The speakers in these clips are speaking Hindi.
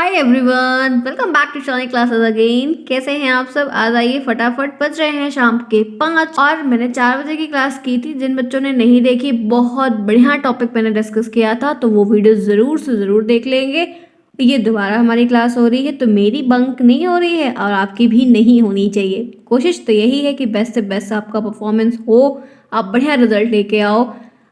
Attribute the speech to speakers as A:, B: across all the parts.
A: Hi everyone, welcome back to शॉनी क्लासेस अगेन। कैसे हैं आप सब? आज आइए, फटाफट बज रहे हैं शाम के 5 और मैंने 4 बजे की क्लास की थी। जिन बच्चों ने नहीं देखी, बहुत बढ़िया टॉपिक मैंने डिस्कस किया था, तो वो वीडियो ज़रूर से ज़रूर देख लेंगे। ये दोबारा हमारी क्लास हो रही है, तो मेरी बंक नहीं हो रही है और आपकी भी नहीं होनी चाहिए। कोशिश तो यही है कि बेस्ट से बेस्ट आपका परफॉर्मेंस हो, आप बढ़िया रिजल्ट लेके आओ,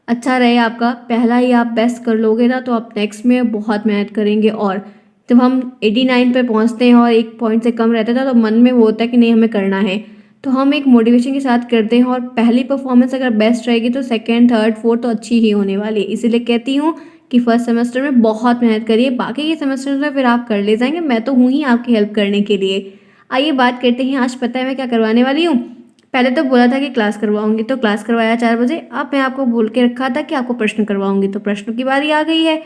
A: अच्छा रहे आपका। पहला ही आप बेस्ट कर लोगे ना, तो आप नेक्स्ट में बहुत मेहनत करेंगे। और जब हम 89 पे पहुंचते हैं और एक पॉइंट से कम रहता था, तो मन में वो होता है कि नहीं, हमें करना है, तो हम एक मोटिवेशन के साथ करते हैं। और पहली परफॉर्मेंस अगर बेस्ट रहेगी तो सेकंड, थर्ड, फोर्थ तो अच्छी ही होने वाली है। इसीलिए कहती हूँ कि फर्स्ट सेमेस्टर में बहुत मेहनत करिए, बाकी के सेमेस्टर में फिर आप कर ले जाएंगे। मैं तो हूँ ही आपकी हेल्प करने के लिए। आइए बात करते हैं, आज पता है मैं क्या करवाने वाली हूँ। पहले तो बोला था कि क्लास करवाऊंगी, तो क्लास करवाया 4 बजे। अब मैं आपको बोल के रखा था कि आपको प्रश्न करवाऊंगी, तो प्रश्नों की बारी आ गई है।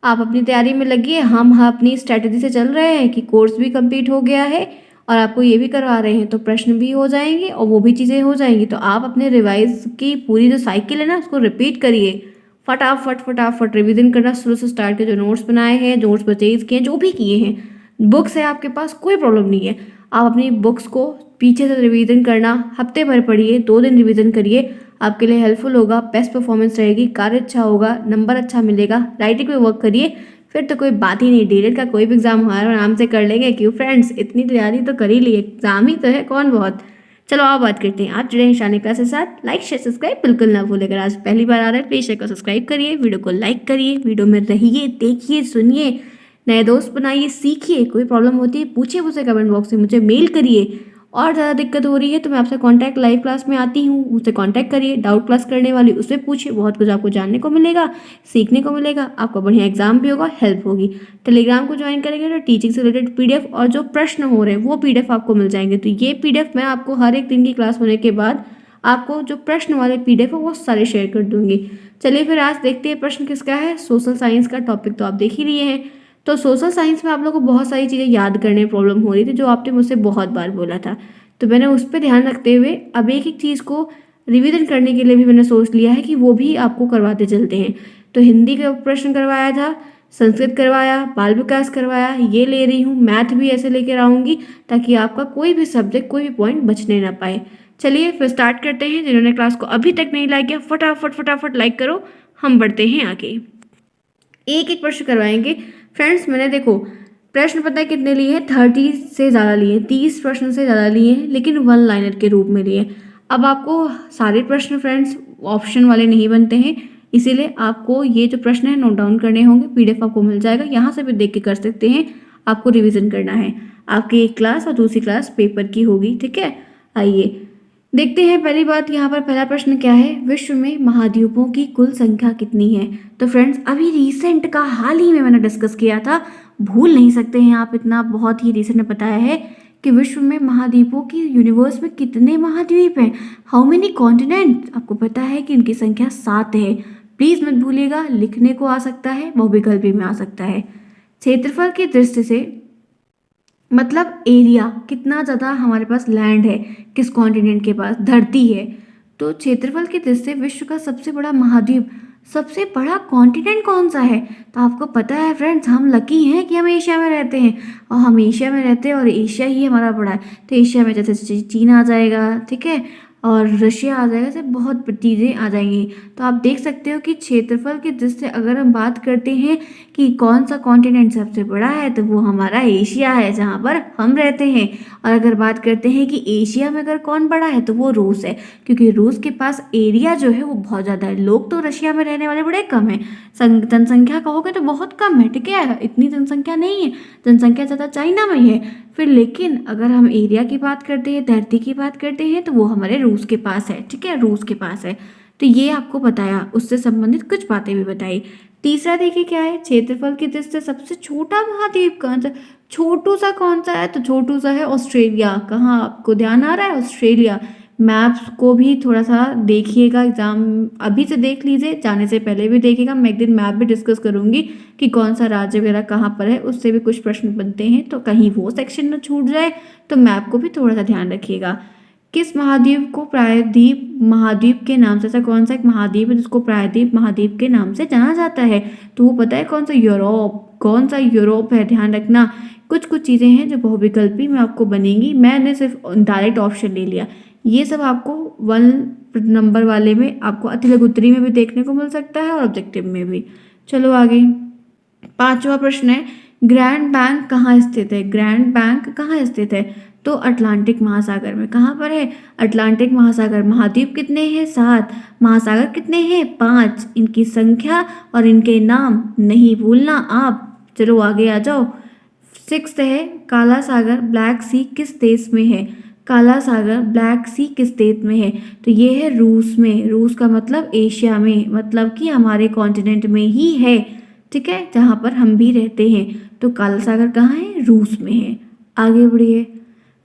A: आप अपनी तैयारी में लगिए, हम अपनी स्ट्रैटेजी से चल रहे हैं कि कोर्स भी कंप्लीट हो गया है और आपको ये भी करवा रहे हैं, तो प्रश्न भी हो जाएंगे और वो भी चीज़ें हो जाएंगी। तो आप अपने रिवाइज की पूरी जो साइकिल है ना, उसको रिपीट करिए। फटाफट फटाफट रिवीजन करना शुरू से स्टार्ट के, जो नोट्स बनाए हैं, नोट्स परचेज किए हैं, जो भी किए हैं, बुक्स है आपके पास, कोई प्रॉब्लम नहीं है। आप अपनी बुक्स को पीछे से रिवीजन करना, हफ्ते भर पढ़िए, 2 दिन रिवीजन करिए, आपके लिए हेल्पफुल होगा। बेस्ट परफॉर्मेंस रहेगी, कार्य अच्छा होगा, नंबर अच्छा मिलेगा। राइटिंग पे वर्क करिए, फिर तो कोई बात ही नहीं। डीएलएड का कोई भी एग्जाम हमारे आराम से कर लेंगे। क्यों फ्रेंड्स, इतनी तैयारी तो कर ही ली, एग्जाम ही तो है, कौन बहुत। चलो आप बात करते हैं। आप जुड़े हैं शानी क्लास के साथ, लाइक शेयर सब्सक्राइब बिल्कुल ना भूलें। अगर आज पहली बार आ रहा है, प्लीज चैनल को सब्सक्राइब करिए, वीडियो को लाइक करिए, वीडियो में रहिए, देखिए, सुनिए, नए दोस्त बनाइए, सीखिए। कोई प्रॉब्लम होती है पूछिए मुझसे कमेंट बॉक्स में, मुझे मेल करिए। और ज़्यादा दिक्कत हो रही है तो मैं आपसे कांटेक्ट, लाइव क्लास में आती हूँ, मुझसे कांटेक्ट करिए। डाउट क्लास करने वाली, उसमें पूछिए, बहुत कुछ आपको जानने को मिलेगा, सीखने को मिलेगा, आपका बढ़िया एग्जाम भी होगा, हेल्प होगी। टेलीग्राम को ज्वाइन करेंगे तो टीचिंग से रिलेटेड पीडीएफ और जो प्रश्न हो रहे हैं वो पीडीएफ आपको मिल जाएंगे। तो ये पीडीएफ मैं आपको हर एक दिन की क्लास होने के बाद आपको जो प्रश्न वाले पीडीएफ है वो सारे शेयर कर दूंगी। चलिए फिर आज देखते हैं प्रश्न किसका है। सोशल साइंस का टॉपिक तो आप देख ही लिए हैं। तो सोशल साइंस में आप लोगों को बहुत सारी चीज़ें याद करने में प्रॉब्लम हो रही थी, जो आपने मुझसे बहुत बार बोला था। तो मैंने उस पर ध्यान रखते हुए अब एक एक चीज़ को रिवीजन करने के लिए भी मैंने सोच लिया है कि वो भी आपको करवाते चलते हैं। तो हिंदी का प्रश्न करवाया था, संस्कृत करवाया, बाल विकास करवाया, ये ले रही हूँ, मैथ भी ऐसे लेकर आऊँगी, ताकि आपका कोई भी सब्जेक्ट, कोई भी पॉइंट बचने ना पाए। चलिए फिर स्टार्ट करते हैं। जिन्होंने क्लास को अभी तक नहीं लाइक किया, फटाफट फटाफट लाइक करो, हम बढ़ते हैं आगे। एक एक प्रश्न करवाएंगे फ्रेंड्स। मैंने देखो प्रश्न पता है कितने लिए हैं, 30 से ज़्यादा लिए, 30 प्रश्न से ज़्यादा लिए हैं, लेकिन 1 लाइनर के रूप में लिए। अब आपको सारे प्रश्न फ्रेंड्स ऑप्शन वाले नहीं बनते हैं, इसीलिए आपको ये जो प्रश्न है नोट डाउन करने होंगे। पीडीएफ आपको मिल जाएगा, यहाँ से भी देख के कर सकते हैं। आपको रिविजन करना है, आपकी एक क्लास और दूसरी क्लास पेपर की होगी, ठीक है। आइए देखते हैं। पहली बात, यहाँ पर पहला प्रश्न क्या है, विश्व में महाद्वीपों की कुल संख्या कितनी है। तो फ्रेंड्स अभी रिसेंट का हाल ही में मैंने डिस्कस किया था, भूल नहीं सकते हैं आप इतना, बहुत ही रिसेंट में बताया है कि विश्व में महाद्वीपों की, यूनिवर्स में कितने महाद्वीप हैं, हाउ मेनी कॉन्टिनेंट। आपको पता है कि इनकी संख्या 7 है। प्लीज़ मत भूलिएगा, लिखने को आ सकता है, बहुविकल्प में आ सकता है। क्षेत्रफल की दृष्टि से, मतलब एरिया, कितना ज़्यादा हमारे पास लैंड है, किस कॉन्टिनेंट के पास धरती है। तो क्षेत्रफल की दृष्टि से विश्व का सबसे बड़ा महाद्वीप, सबसे बड़ा कॉन्टिनेंट कौन सा है। तो आपको पता है फ्रेंड्स, हम लकी हैं कि हम एशिया में रहते हैं, और हम एशिया में रहते हैं और एशिया ही हमारा बड़ा है। तो एशिया में जैसे चीन आ जाएगा, ठीक है, और रशिया आ जाएगा, ऐसे बहुत चीज़ें आ जाएंगी। तो आप देख सकते हो कि क्षेत्रफल की दृष्टि से अगर हम बात करते हैं कि कौन सा कॉन्टिनेंट सबसे बड़ा है, तो वो हमारा एशिया है, जहाँ पर हम रहते हैं। और अगर बात करते हैं कि एशिया में अगर कौन बड़ा है, तो वो रूस है, क्योंकि रूस के पास एरिया जो है वो बहुत ज़्यादा है। लोग तो रशिया में रहने वाले बड़े कम हैं, जनसंख्या कहोगे तो बहुत कम है, ठीक है, इतनी जनसंख्या नहीं है, जनसंख्या ज़्यादा चाइना में है। फिर लेकिन अगर हम एरिया की बात करते हैं, धरती की बात करते हैं, तो वो हमारे रूस के पास है, ठीक है, रूस के पास है। तो ये आपको बताया, उससे संबंधित कुछ बातें भी बताई। तीसरा देखिए क्या है, क्षेत्रफल की दृष्टि से सबसे छोटा महाद्वीप कौन सा, छोटू सा कौन सा है, तो छोटू सा है ऑस्ट्रेलिया। कहाँ आपको ध्यान आ रहा है, ऑस्ट्रेलिया। मैप्स को भी थोड़ा सा देखिएगा, एग्जाम अभी से देख लीजिए, जाने से पहले भी देखिएगा। मैं एक दिन मैप भी डिस्कस करूंगी कि कौन सा राज्य वगैरह कहाँ पर है, उससे भी कुछ प्रश्न बनते हैं, तो कहीं वो सेक्शन न छूट जाए, तो मैप को भी थोड़ा सा ध्यान रखिएगा। किस महाद्वीप को प्रायद्वीप महाद्वीप के नाम से, ऐसा कौन सा एक महाद्वीप है जिसको प्रायद्वीप महाद्वीप के नाम से जाना जाता है? तो वो पता है कौन सा? यूरोप। कौन सा? यूरोप है, ध्यान रखना। कुछ कुछ चीज़ें हैं जो बहुविकल्पी में आपको बनेंगी, मैंने सिर्फ डायरेक्ट ऑप्शन ले लिया। ये सब आपको 1 नंबर वाले में, आपको अतिलघु उत्तरी में भी देखने को मिल सकता है और ऑब्जेक्टिव में भी। चलो आगे, 5वां प्रश्न है, ग्रैंड बैंक कहाँ स्थित है? ग्रैंड बैंक कहाँ स्थित है? तो अटलांटिक महासागर में। कहाँ पर है? अटलांटिक महासागर। महाद्वीप कितने हैं? 7। महासागर कितने हैं? 5। इनकी संख्या और इनके नाम नहीं भूलना आप। चलो आगे आ जाओ। 6 है, काला सागर ब्लैक सी किस देश में है? काला सागर ब्लैक सी किस देश में है? तो ये है रूस में। रूस का मतलब एशिया में, मतलब कि हमारे कॉन्टिनेंट में ही है, ठीक है, जहाँ पर हम भी रहते हैं। तो काला सागर कहाँ है? रूस में है। आगे बढ़िए,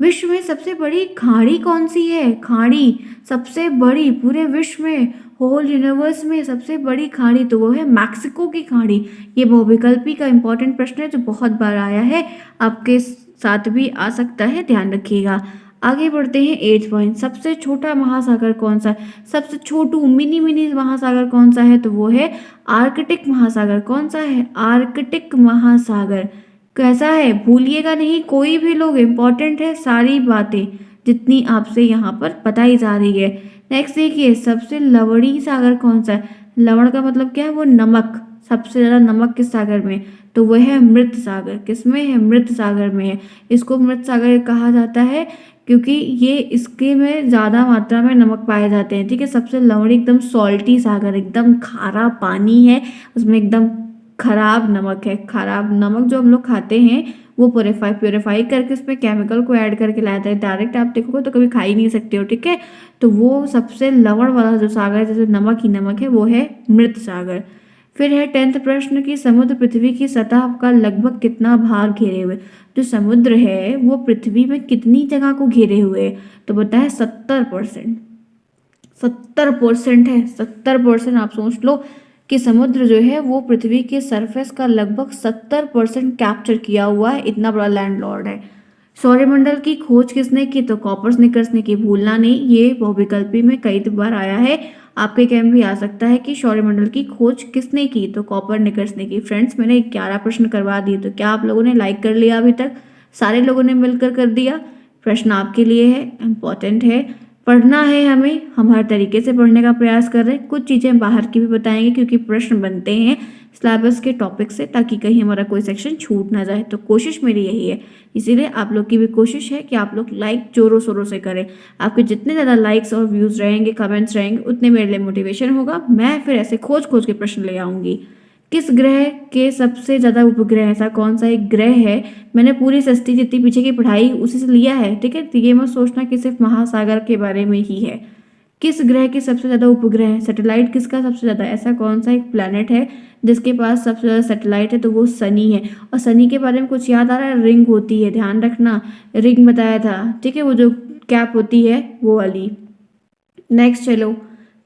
A: विश्व में सबसे बड़ी खाड़ी कौन सी है? खाड़ी सबसे बड़ी पूरे विश्व में, होल यूनिवर्स में सबसे बड़ी खाड़ी, तो वो है मैक्सिको की खाड़ी। ये बहुविकल्पी का इंपॉर्टेंट प्रश्न है जो बहुत बार आया है, आपके साथ भी आ सकता है, ध्यान रखिएगा। आगे बढ़ते हैं 8th पॉइंट, सबसे छोटा महासागर कौन सा है? सबसे छोटू मिनी मिनी महासागर कौन सा है? तो वो है आर्कटिक महासागर। कौन सा है? आर्कटिक महासागर। कैसा है? भूलिएगा नहीं कोई भी लोग, इंपॉर्टेंट है सारी बातें जितनी आपसे यहाँ पर बताई जा रही है। नेक्स्ट देखिए, सबसे लवणी सागर कौन सा है? लवण का मतलब क्या है? वो नमक, सबसे ज़्यादा नमक किस सागर में? तो वह है मृत सागर। किस में है? मृत सागर में है। इसको मृत सागर कहा जाता है क्योंकि ये इसके में ज़्यादा मात्रा में नमक पाए जाते हैं, ठीक है। सबसे लवणी एकदम सॉल्टी सागर, एकदम खारा पानी है, उसमें एकदम खराब नमक है। खराब नमक जो हम लोग खाते हैं वो प्योरीफाई करके उसमें केमिकल को ऐड करके लाया है, डायरेक्ट आप देखोगे तो कभी खा ही नहीं सकते हो, ठीक है। तो वो सबसे लवण वाला जो सागर है, जैसे नमक ही नमक है, वो है मृत सागर। फिर है 10th प्रश्न की समुद्र पृथ्वी की सतह का लगभग कितना भाग घेरे हुए? जो समुद्र है वो पृथ्वी में कितनी जगह को घेरे हुए है? तो बताए 70%। 70% है, 70%। आप सोच लो कि समुद्र जो है वो पृथ्वी के सरफेस का लगभग 70% कैप्चर किया हुआ है, इतना बड़ा लैंडलॉर्ड है। सौरमंडल की खोज किसने की? तो कॉपर्निकस ने की, भूलना नहीं, ये बहुविकल्पी में कई बार आया है, आपके एग्जाम भी आ सकता है कि सौरमंडल की खोज किसने की? तो कॉपर्निकस ने की। फ्रेंड्स, मैंने 11 प्रश्न करवा दिए, तो क्या आप लोगों ने लाइक कर लिया? अभी तक सारे लोगों ने मिलकर कर दिया। प्रश्न आपके लिए है, इम्पॉर्टेंट है, पढ़ना है हमें, हम हर तरीके से पढ़ने का प्रयास कर रहे हैं। कुछ चीज़ें बाहर की भी बताएंगे क्योंकि प्रश्न बनते हैं सिलेबस के टॉपिक से, ताकि कहीं हमारा कोई सेक्शन छूट ना जाए। तो कोशिश मेरी यही है, इसीलिए आप लोग की भी कोशिश है कि आप लोग लाइक जोरों शोरों से करें। आपके जितने ज़्यादा लाइक्स और व्यूज़ रहेंगे, कमेंट्स रहेंगे, उतने मेरे लिए मोटिवेशन होगा। मैं फिर ऐसे खोज खोज के प्रश्न ले आऊँगी। किस ग्रह के सबसे ज़्यादा उपग्रह, ऐसा कौन सा एक ग्रह है? मैंने पूरी सस्ती जितनी पीछे की पढ़ाई उसी से लिया है, ठीक है। तो ये मत सोचना कि सिर्फ महासागर के बारे में ही है। किस ग्रह के सबसे ज़्यादा उपग्रह है? सैटेलाइट किसका सबसे ज़्यादा? ऐसा कौन सा एक प्लैनेट है जिसके पास सबसे ज़्यादा सैटेलाइट है? तो वो शनि है। और शनि के बारे में कुछ याद आ रहा है? रिंग होती है, ध्यान रखना, रिंग बताया था, ठीक है, वो जो कैप होती है वो वाली। नेक्स्ट चलो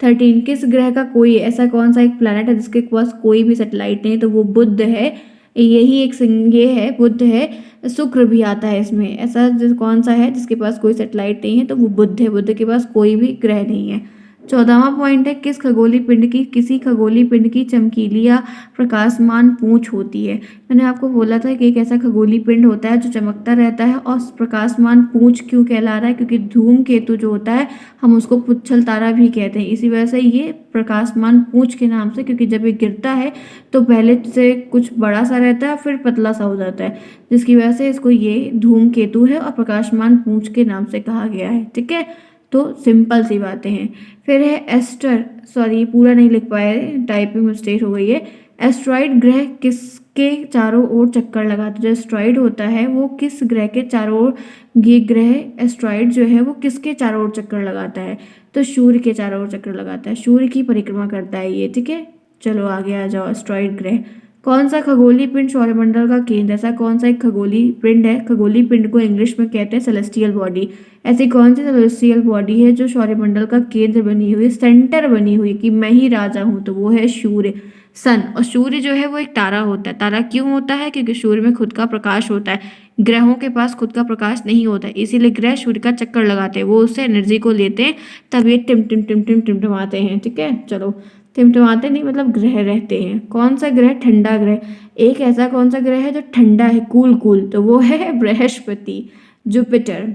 A: 13, किस ग्रह का कोई ऐसा कौन सा एक प्लैनेट है जिसके पास कोई भी सैटेलाइट नहीं? तो वो बुध है। यही एक ये है, बुध है। शुक्र भी आता है इसमें। ऐसा कौन सा है जिसके पास कोई सैटेलाइट नहीं है? तो वो बुध है। बुध के पास कोई भी ग्रह नहीं है। 14वां पॉइंट है, किस खगोलीय पिंड की किसी खगोलीय पिंड की चमकीली या प्रकाशमान पूंछ होती है? मैंने आपको बोला था कि एक ऐसा खगोलीय पिंड होता है जो चमकता रहता है और प्रकाशमान पूंछ क्यों कहला रहा है? क्योंकि धूमकेतु जो होता है हम उसको पुच्छल तारा भी कहते हैं, इसी वजह से ये प्रकाशमान पूंछ के नाम से, क्योंकि जब ये गिरता है तो पहले से कुछ बड़ा सा रहता है फिर पतला सा हो जाता है, जिसकी वजह से इसको ये धूमकेतु है और प्रकाशमान पूंछ के नाम से कहा गया है, ठीक है। तो सिंपल सी बातें हैं। फिर है एस्टर, सॉरी पूरा नहीं लिख पाए, टाइपिंग मिस्टेक हो गई है। एस्ट्रॉइड ग्रह किसके चारों ओर चक्कर लगाता है? जो एस्ट्रॉइड होता है वो किस ग्रह के चारों ओर, ये ग्रह एस्ट्रॉइड जो है वो किसके चारों ओर चक्कर लगाता है? तो सूर्य के चारों ओर चक्कर लगाता है, सूर्य की परिक्रमा करता है ये, ठीक है। चलो आगे आ जाओ। एस्ट्रॉइड ग्रह कौन सा खगोलीय पिंड सौरमंडल का केंद्र? ऐसा कौन सा एक खगोलीय पिंड है? खगोलीय पिंड को इंग्लिश में कहते हैं सेलेस्टियल बॉडी। ऐसी कौन सी सेलेस्टियल बॉडी है जो सौरमंडल का केंद्र बनी हुई, सेंटर बनी हुई, कि मैं ही राजा हूँ? तो वो है सूर्य। सन। और सूर्य जो है वो एक तारा होता है। तारा क्यों होता है? क्योंकि सूर्य में खुद का प्रकाश होता है, ग्रहों के पास खुद का प्रकाश नहीं होता है, इसीलिए ग्रह सूर्य का चक्कर लगाते हैं, वो उससे एनर्जी को लेते हैं, तब ये टिम टिम टिम टिम टिमटिमाते हैं। ठीक है, चलो, टिमटिमाते नहीं मतलब ग्रह रहते हैं। कौन सा ग्रह? ठंडा ग्रह। एक ऐसा कौन सा ग्रह है जो ठंडा है, कूल कूल, तो वो है बृहस्पति, जुपिटर।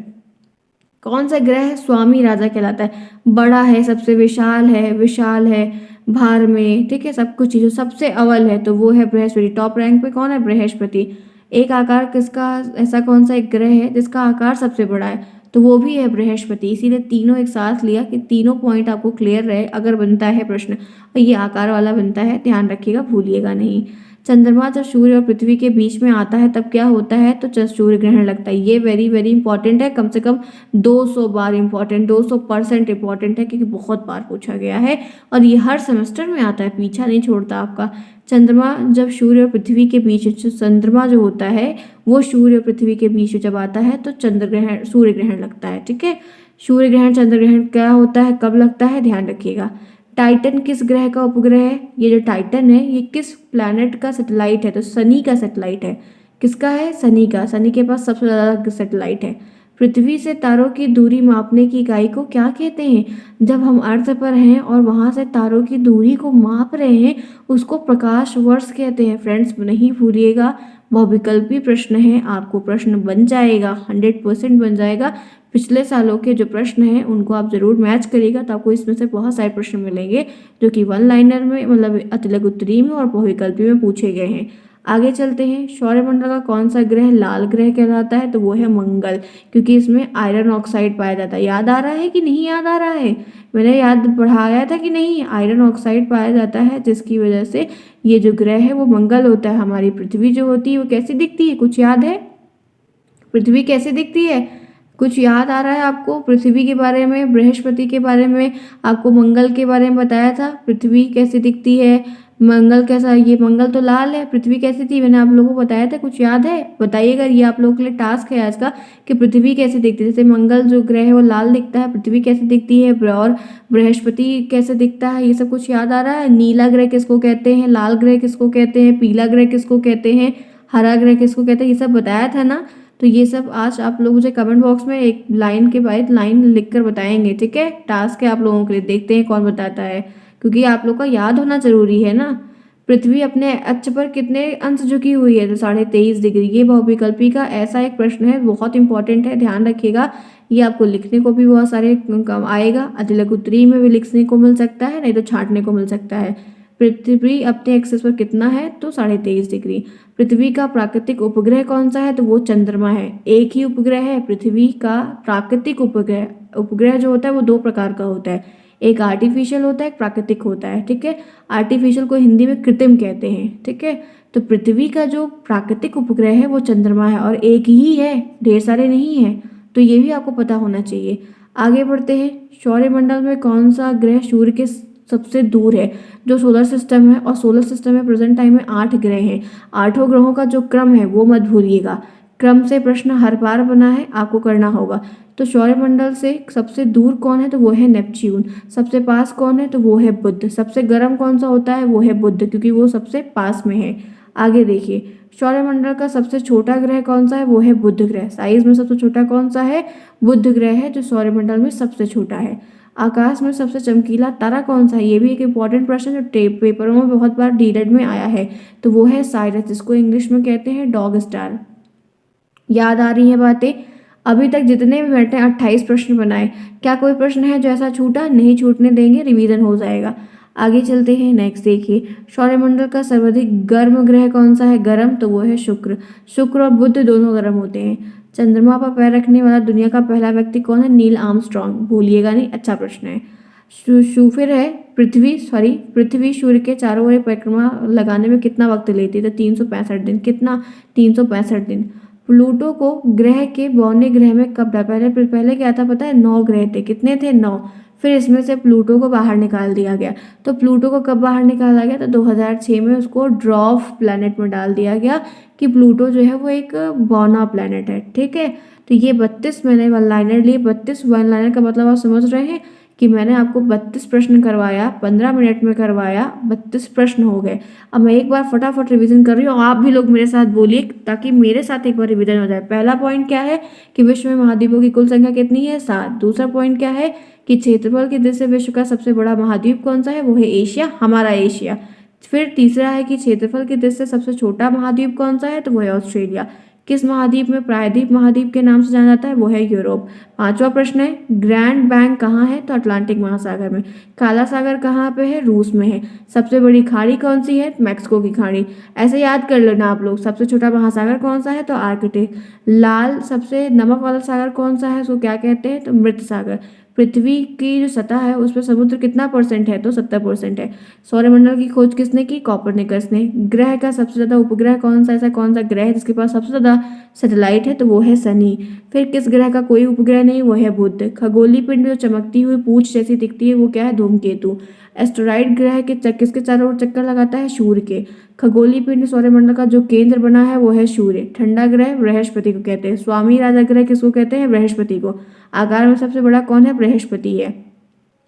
A: कौन सा ग्रह है? स्वामी राजा कहलाता है, बड़ा है, सबसे विशाल है भार में, ठीक है, सब कुछ चीज़ों सबसे अव्वल है, तो वो है बृहस्पति। टॉप रैंक पे कौन है? बृहस्पति। एक आकार किसका, ऐसा कौन सा एक ग्रह है जिसका आकार सबसे बड़ा है? तो वो भी है बृहस्पति। इसीलिए तीनों एक साथ लिया कि तीनों पॉइंट आपको क्लियर रहे अगर बनता है प्रश्न, और ये आकार वाला बनता है, ध्यान रखिएगा, भूलिएगा नहीं। चंद्रमा जब सूर्य और पृथ्वी के बीच में आता है तब क्या होता है? तो सूर्य ग्रहण लगता है। ये वेरी वेरी इंपॉर्टेंट है, कम से कम 200 बार इंपॉर्टेंट, 200% इंपॉर्टेंट है, क्योंकि बहुत बार पूछा गया है और ये हर सेमेस्टर में आता है, पीछा नहीं छोड़ता आपका। चंद्रमा जब सूर्य और पृथ्वी के बीच, चंद्रमा जो होता है वो सूर्य और पृथ्वी के बीच जब आता है तो चंद्र ग्रहण, सूर्य ग्रहण लगता है। ठीक है, सूर्य ग्रहण चंद्र ग्रहण क्या होता है, कब लगता है, ध्यान रखिएगा। टाइटन किस ग्रह का उपग्रह है? ये जो टाइटन है ये किस प्लैनेट का सैटेलाइट है? तो शनि का सैटेलाइट है। किसका है? शनि का। शनि के पास सबसे ज़्यादा सैटेलाइट है। पृथ्वी से तारों की दूरी मापने की इकाई को क्या कहते हैं? जब हम अर्थ पर हैं और वहाँ से तारों की दूरी को माप रहे हैं उसको प्रकाश वर्ष कहते हैं। फ्रेंड्स, नहीं भूलिएगा, बहुविकल्पी प्रश्न है, आपको प्रश्न बन जाएगा, 100% बन जाएगा। पिछले सालों के जो प्रश्न हैं उनको आप ज़रूर मैच करिएगा, तो आपको इसमें से बहुत सारे प्रश्न मिलेंगे जो कि वन लाइनर में, मतलब अतिलक उत्तरी में और बहुविकल्पी में पूछे गए हैं। आगे चलते हैं। सौरमंडल का कौन सा ग्रह लाल ग्रह कहलाता है? तो वो है मंगल, क्योंकि इसमें आयरन ऑक्साइड पाया जाता है। याद आ रहा है कि नहीं याद आ रहा है? मैंने याद पढ़ाया था कि नहीं? आयरन ऑक्साइड पाया जाता है, जिसकी वजह से ये जो ग्रह है वो मंगल होता है। हमारी पृथ्वी जो होती है वो कैसी दिखती है, कुछ याद है? पृथ्वी कैसे दिखती है? कुछ याद आ रहा है आपको? पृथ्वी के बारे में, बृहस्पति के बारे में, आपको मंगल के बारे में बताया था। पृथ्वी कैसी दिखती है, मंगल कैसा, ये मंगल तो लाल है, पृथ्वी कैसी थी, मैंने आप लोगों को बताया था। कुछ याद है? बताइएगा, ये आप लोगों के लिए टास्क है आज का कि पृथ्वी कैसे दिखती है। जैसे मंगल जो ग्रह है वो लाल दिखता है, पृथ्वी कैसे दिखती है, और बृहस्पति कैसे दिखता है, ये सब कुछ याद आ रहा है? नीला ग्रह किसको कहते हैं, लाल ग्रह किसको कहते हैं, पीला ग्रह किसको कहते हैं, हरा ग्रह किसको कहते हैं, ये सब बताया था ना? तो ये सब आज आप लोग मुझे कमेंट बॉक्स में एक लाइन के बाद लाइन लिखकर बताएंगे। ठीक है, टास्क है आप लोगों के लिए, देखते हैं कौन बताता है, क्योंकि आप लोग का याद होना जरूरी है ना। पृथ्वी अपने अक्ष पर कितने अंश झुकी हुई है? तो 23.5 डिग्री। ये बहुविकल्पी का ऐसा एक प्रश्न है, बहुत इंपॉर्टेंट है, ध्यान रखिएगा। ये आपको लिखने को भी बहुत सारे कम आएगा, अतिलक उत्तरी में भी लिखने को मिल सकता है, नहीं तो छांटने को मिल सकता है। पृथ्वी अपने एक्सिस पर कितना है? तो 23.5 डिग्री। पृथ्वी का प्राकृतिक उपग्रह कौन सा है? तो वो चंद्रमा है। एक ही उपग्रह है पृथ्वी का प्राकृतिक उपग्रह। उपग्रह जो होता है वो दो प्रकार का होता है, एक आर्टिफिशियल होता है, एक प्राकृतिक होता है। ठीक है, आर्टिफिशियल को हिंदी में कृत्रिम कहते हैं। ठीक है, तो पृथ्वी का जो प्राकृतिक उपग्रह है वो चंद्रमा है, और एक ही है, ढेर सारे नहीं है, तो ये भी आपको पता होना चाहिए। आगे बढ़ते हैं। सौरमंडल में कौन सा ग्रह सूर्य के सबसे दूर है? जो सोलर सिस्टम है, और सोलर सिस्टम में प्रेजेंट टाइम में 8 ग्रह हैं। 8 ग्रहों का जो क्रम है वो मत भूलिएगा, क्रम से प्रश्न हर बार बना है, आपको करना होगा। तो सौरमंडल से सबसे दूर कौन है? तो वो है नेपच्यून। सबसे पास कौन है? तो वो है बुध। सबसे गर्म कौन सा होता है? वो है बुध, क्योंकि वो सबसे पास में है। आगे देखिए, सौरमंडल का सबसे छोटा ग्रह कौन सा है? वो है बुध ग्रह। साइज में सबसे छोटा कौन सा है? बुध ग्रह है, जो सौरमंडल में सबसे छोटा है। आकाश में सबसे चमकीला तारा कौन सा है? ये भी एक इंपॉर्टेंट प्रश्न जो पेपरों में बहुत बार डीएलएड में आया है, तो वो है साइरस, जिसको इंग्लिश में कहते हैं डॉग स्टार। याद आ रही है बातें? अभी तक जितने भी बैठे 28 प्रश्न बनाए, क्या कोई प्रश्न है जो ऐसा छूटा? नहीं छूटने देंगे, रिवीजन हो जाएगा। आगे चलते हैं। नेक्स्ट देखिए, सौरमंडल का सर्वाधिक गर्म ग्रह कौन सा है? गर्म, तो वो है शुक्र। शुक्र और बुध दोनों गर्म होते हैं। चंद्रमा पर पैर रखने वाला दुनिया का पहला व्यक्ति कौन है? नील आर्मस्ट्रॉन्ग, भूलिएगा नहीं, अच्छा प्रश्न है। फिर है पृथ्वी सूर्य के चारों ओर परिक्रमा लगाने में कितना वक्त लेती है? तो 365 दिन। कितना? 365 दिन। प्लूटो को ग्रह के बौने ग्रह में कब डाला? पहले क्या था पता है? 9 ग्रह थे। कितने थे? 9। फिर इसमें से प्लूटो को बाहर निकाल दिया गया। तो प्लूटो को कब बाहर निकाला गया? तो 2006 में उसको ड्वार्फ प्लैनेट में डाल दिया गया, कि प्लूटो जो है वो एक बौना प्लैनेट है। ठीक है, तो ये 32 मैंने वन लाइनर लिए। 32 वन लाइनर का मतलब आप समझ रहे हैं कि मैंने आपको 32 प्रश्न करवाया, 15 मिनट में करवाया, 32 प्रश्न हो गए। अब मैं एक बार फटाफट रिवीजन कर रही हूँ, आप भी लोग मेरे साथ बोलिए ताकि मेरे साथ एक बार रिवीजन हो जाए। पहला पॉइंट क्या है कि विश्व में महाद्वीपों की कुल संख्या कितनी है? 7। दूसरा पॉइंट क्या है कि क्षेत्रफल की दृष्टि से विश्व का सबसे बड़ा महाद्वीप कौन सा है? वो है एशिया, हमारा एशिया। फिर तीसरा है कि क्षेत्रफल की दृष्टि से सबसे छोटा महाद्वीप कौन सा है? तो वो है ऑस्ट्रेलिया। किस महाद्वीप में प्रायद्वीप महाद्वीप के नाम से जाना जाता है? वो है यूरोप। पांचवा प्रश्न है ग्रैंड बैंक कहाँ है? तो अटलांटिक महासागर में। काला सागर कहाँ पे है? रूस में है। सबसे बड़ी खाड़ी कौन सी है? मैक्सिको की खाड़ी। ऐसे याद कर लेना आप लोग। सबसे छोटा महासागर कौन सा है? तो आर्कटिक। लाल सबसे नमक वाला सागर कौन सा है? उसको क्या कहते हैं? तो मृत सागर। पृथ्वी की जो सतह है उस पर समुद्र कितना परसेंट है? तो 70% है। सौरमंडल की खोज किसने की? कोपरनिकस ने। ग्रह का सबसे ज्यादा उपग्रह कौन सा? ऐसा कौन सा ग्रह है जिसके पास सबसे ज्यादा सैटेलाइट है? तो वो है शनि। फिर किस ग्रह का कोई उपग्रह नहीं? वो है बुध। खगोलीय पिंड जो चमकती हुई पूंछ जैसी दिखती है वो क्या है? धूमकेतु। एस्टेरॉइड ग्रह के किसके चारों ओर चक्कर लगाता है? सूर्य के। खगोलीय पिंड सौरमंडल का जो केंद्र बना है वो है सूर्य। ठंडा ग्रह बृहस्पति को कहते हैं। स्वामी राजा ग्रह किसको कहते हैं? बृहस्पति को। आकार में सबसे बड़ा कौन है? बृहस्पति है।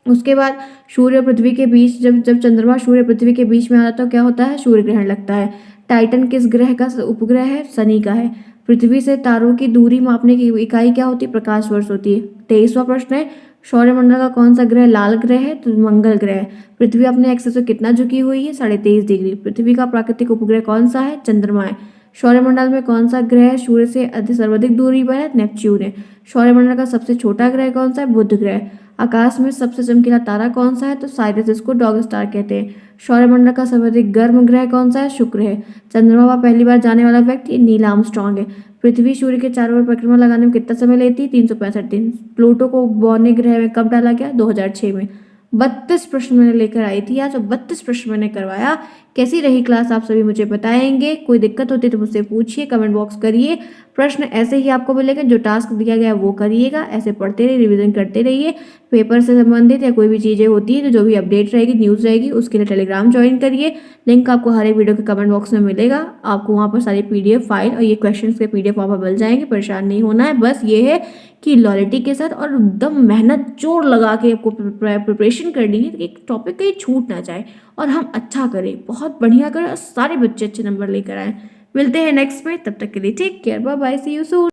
A: उसके बाद सूर्य और पृथ्वी के बीच जब जब चंद्रमा सूर्य पृथ्वी के बीच में आता है तो क्या होता है? सूर्य ग्रहण लगता है। टाइटन किस ग्रह का उपग्रह है? शनि का है। पृथ्वी से तारों की दूरी मापने की इकाई क्या होती है? प्रकाश वर्ष होती है। 23वां प्रश्न है सौरमंडल का कौन सा ग्रह लाल ग्रह है? तो मंगल ग्रह। पृथ्वी अपने एक्सिस से कितना झुकी हुई है? 23.5 डिग्री। पृथ्वी का प्राकृतिक उपग्रह कौन सा है? चंद्रमा है। सौरमंडल में कौन सा ग्रह सूर्य से सर्वाधिक दूरी पर है? नेपच्यून है। सौरमंडल का सबसे छोटा ग्रह कौन सा है? बुध ग्रह। आकाश में सबसे चमकीला तारा कौन सा है? तो साइरस, जिसको डॉग स्टार कहते हैं। सौरमंडल का सर्वाधिक गर्म ग्रह कौन सा है? शुक्र है। चंद्रमा पर पहली बार जाने वाला व्यक्ति नील आर्मस्ट्रांग है। पृथ्वी सूर्य के चारों ओर परिक्रमा लगाने में कितना समय लेती है? 365 दिन। प्लूटो को बौने ग्रह में कब डाला गया? 2006 में। 32 प्रश्न मैंने लेकर आई थी आज और 32 प्रश्न मैंने करवाया। कैसी रही क्लास आप सभी मुझे बताएंगे। कोई दिक्कत होती है तो मुझसे पूछिए, कमेंट बॉक्स करिए। प्रश्न ऐसे ही आपको मिलेंगे, जो टास्क दिया गया है वो करिएगा। ऐसे पढ़ते रहिए, रिवीजन करते रहिए। पेपर से संबंधित या कोई भी चीज़ें होती है तो जो भी अपडेट रहेगी, न्यूज़ रहेगी, उसके लिए टेलीग्राम ज्वाइन करिए। लिंक आपको हर एक वीडियो के कमेंट बॉक्स में मिलेगा। आपको वहाँ पर सारी PDF फाइल और ये क्वेश्चन के PDF वहाँ पर मिल जाएंगे। परेशान नहीं होना है। बस ये है कि लॉयल्टी के साथ और एकदम मेहनत जोर लगा के आपको प्रिपरेशन करनी है कि टॉपिक कहीं छूट ना जाए और हम अच्छा करें, बहुत बढ़िया करें और सारे बच्चे अच्छे नंबर लेकर आए। मिलते हैं नेक्स्ट में, तब तक के लिए take care, bye bye, see you soon.